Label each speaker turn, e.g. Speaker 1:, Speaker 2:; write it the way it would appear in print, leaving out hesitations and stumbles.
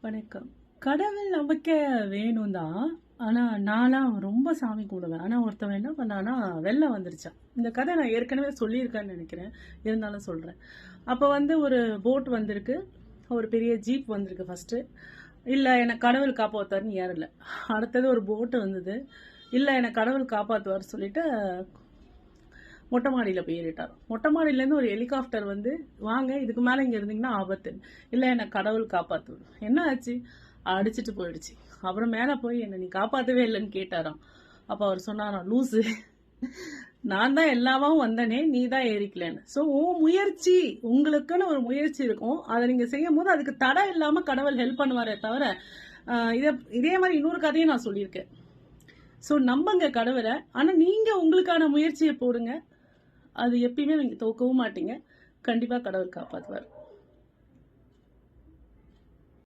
Speaker 1: வணக்கம். கடவுள் நம்பிக்கை வேணும் தான். ஆனா, நான்லாம் ரொம்ப சாமி கும்பிடுவேன். ஆனா, ஒருத்தவன் என்ன பண்ணான்னா, வெள்ளம் வந்துருச்சாம். இந்த கதை நான் ஏற்கனவே சொல்லியிருக்கேன்னு நெனைக்கிறேன். இருந்தாலும் சொல்றேன். அப்ப வந்து ஒரு போட் வந்திருக்கு. ஒரு பெரிய ஜீப் வந்திருக்கு ஃபர்ஸ்ட்டு. இல்ல என்ன கடவுள் காப்பாத்துவாருன்னு ஏறல. அடுத்தது ஒரு போட் வந்தது. இல்ல என்ன கடவுள் காப்பாத்துவார் சொல்லிட்டு மொட்டை மாடியில போய் ஏறிட்டார். மொட்டை மாடியிலேருந்து ஒரு ஹெலிகாப்டர் வந்து, வாங்க இதுக்கு மேல இங்க இருந்தீங்கன்னா ஆபத்து. இல்ல என்ன கடவுள் காப்பாத்துவார். என்ன ஆச்சு? அடிச்சிட்டு போயிடுச்சு. அப்புறம் மேல போய் என்ன நீ காப்பாத்தவே இல்லைன்னு கேட்டாராம். அப்ப அவர் சொன்னாராம், லூசு, நான் தான் எல்லாமும் வந்தனே, நீ தான் ஏறிக்கலன்னு. ஸோ உன் முயற்சி, உங்களுக்குன்னு ஒரு முயற்சி இருக்கும். அதை நீங்க செய்யும் போது அதுக்கு தடை இல்லாம கடவுள் ஹெல்ப் பண்ணுவாரே தவிர, இதே மாதிரி இன்னொரு கதையை நான் சொல்லியிருக்கேன். ஸோ நம்புங்க கடவுளை. ஆனா நீங்க உங்களுக்கான முயற்சியை போடுங்க. அது எப்பயுமே நீங்க தோக்கவும் மாட்டீங்க. கண்டிப்பா கடவுள் காப்பாத்துவார்.